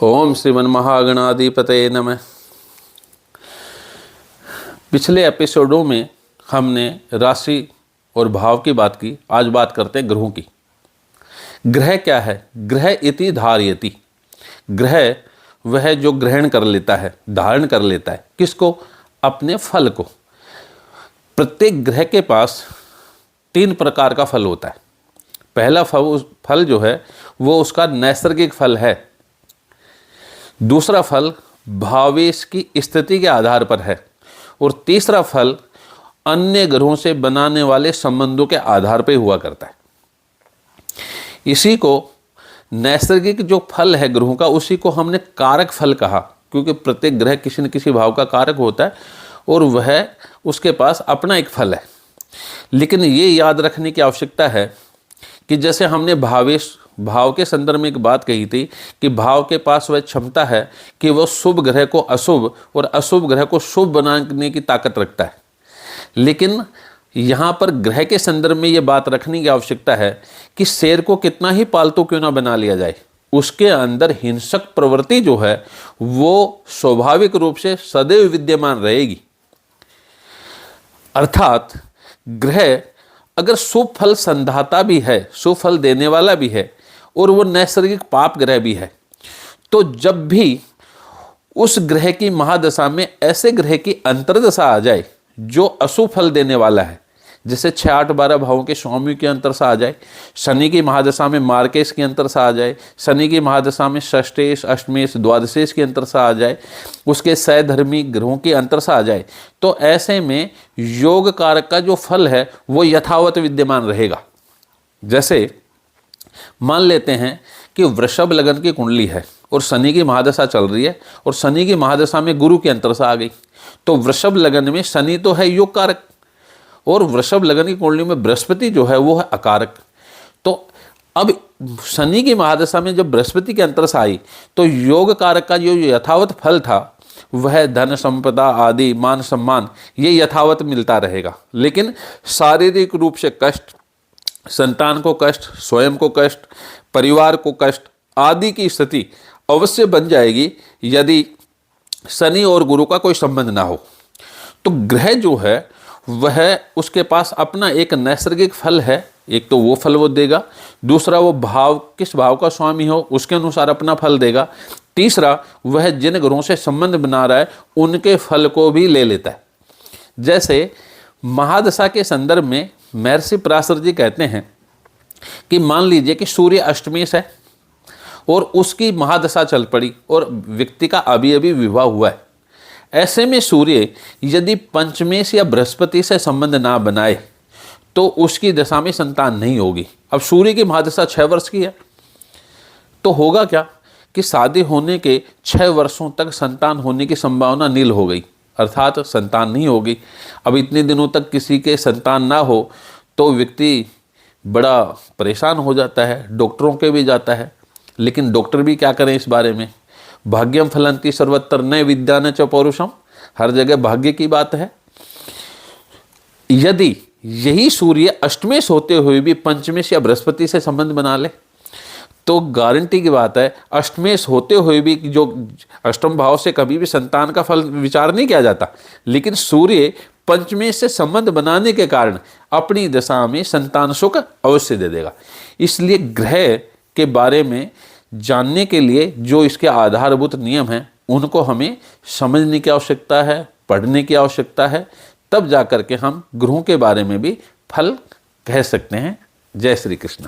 ओम श्रीमन्महागणाधिपतये नमः। पिछले एपिसोडों में हमने राशि और भाव की बात की। आज बात करते हैं ग्रहों की। ग्रह क्या है? ग्रह इति धारयति। ग्रह वह जो ग्रहण कर लेता है, धारण कर लेता है। किसको? अपने फल को। प्रत्येक ग्रह के पास 3 प्रकार का फल होता है। पहला फल जो है वो उसका नैसर्गिक फल है। दूसरा फल भावेश की स्थिति के आधार पर है और तीसरा फल अन्य ग्रहों से बनाने वाले संबंधों के आधार पर हुआ करता है। इसी को नैसर्गिक जो फल है ग्रहों का, उसी को हमने कारक फल कहा, क्योंकि प्रत्येक ग्रह किसी न किसी भाव का कारक होता है और वह उसके पास अपना एक फल है। लेकिन ये याद रखने की आवश्यकता है कि जैसे हमने भाव के संदर्भ में एक बात कही थी कि भाव के पास वह क्षमता है कि वह शुभ ग्रह को अशुभ और अशुभ ग्रह को शुभ बनाने की ताकत रखता है। लेकिन यहाँ पर ग्रह के संदर्भ में ये बात रखने की आवश्यकता है कि शेर को कितना ही पालतू क्यों ना बना लिया जाए, उसके अंदर हिंसक प्रवृत्ति जो है वो स्वाभाविक रूप से सदैव विद्यमान रहेगी। अर्थात ग्रह अगर शुभ फल संधाता भी है, शुभ फल देने वाला भी है और वो नैसर्गिक पाप ग्रह भी है, तो जब भी उस ग्रह की महादशा में ऐसे ग्रह की अंतर्दशा आ जाए जो अशुभ फल देने वाला है, जैसे 6, 8, 12 भावों के स्वामी की अंतर्दशा आ जाए, शनि की महादशा में मार्केश की अंतर्दशा आ जाए, शनि की महादशा में षष्ठेश, अष्टमेश, द्वादशेश की अंतर्दशा आ जाए, उसके सहधर्मी ग्रहों की अंतर्दशा आ जाए, तो ऐसे में योग कारक का जो फल है वो यथावत विद्यमान रहेगा। जैसे मान लेते हैं कि वृषभ लगन की कुंडली है और शनि की महादशा चल रही है और शनि की महादशा में गुरु की अंतर्दशा आ गई, तो वृषभ लगन में शनि तो है योग कारक और वृषभ लगन की कुंडली में बृहस्पति जो है वो है अकारक। तो अब शनि की महादशा में जब बृहस्पति की अंतर्दशा आई तो योग कारक का जो यथावत फल था वह धन संपदा आदि मान सम्मान ये यथावत मिलता रहेगा। लेकिन शारीरिक रूप से कष्ट, संतान को कष्ट, स्वयं को कष्ट, परिवार को कष्ट आदि की स्थिति अवश्य बन जाएगी यदि शनि और गुरु का कोई संबंध ना हो। तो ग्रह जो है वह उसके पास अपना एक नैसर्गिक फल है। एक तो वो फल वो देगा, दूसरा वो भाव किस भाव का स्वामी हो उसके अनुसार अपना फल देगा, तीसरा वह जिन ग्रहों से संबंध बना रहा है उनके फल को भी ले लेता है। जैसे महादशा के संदर्भ में महर्षि पराशर जी कहते हैं कि मान लीजिए कि सूर्य अष्टमेश है और उसकी महादशा चल पड़ी और व्यक्ति का अभी अभी विवाह हुआ है। ऐसे में सूर्य यदि पंचमेश या बृहस्पति से संबंध ना बनाए तो उसकी दशा में संतान नहीं होगी। अब सूर्य की महादशा 6 वर्ष की है तो होगा क्या कि शादी होने के 6 वर्षों तक संतान होने की संभावना नील हो गई, अर्थात संतान नहीं होगी। अब इतने दिनों तक किसी के संतान ना हो तो व्यक्ति बड़ा परेशान हो जाता है, डॉक्टरों के भी जाता है। लेकिन डॉक्टर भी क्या करें इस बारे में? भाग्यम फलंती सर्वत्र न विद्या न च पौरुषम, हर जगह भाग्य की बात है। यदि यही सूर्य अष्टमेश होते हुए भी पंचमेश या बृहस्पति से संबंध बना ले तो गारंटी की बात है, अष्टमेश होते हुए भी जो अष्टम भाव से कभी भी संतान का फल विचार नहीं किया जाता, लेकिन सूर्य पंचमेश से संबंध बनाने के कारण अपनी दशा में संतान सुख अवश्य दे देगा। इसलिए ग्रह के बारे में जानने के लिए जो इसके आधारभूत नियम हैं उनको हमें समझने की आवश्यकता है, पढ़ने की आवश्यकता है, तब जाकर के हम ग्रहों के बारे में भी फल कह सकते हैं। जय श्री कृष्ण।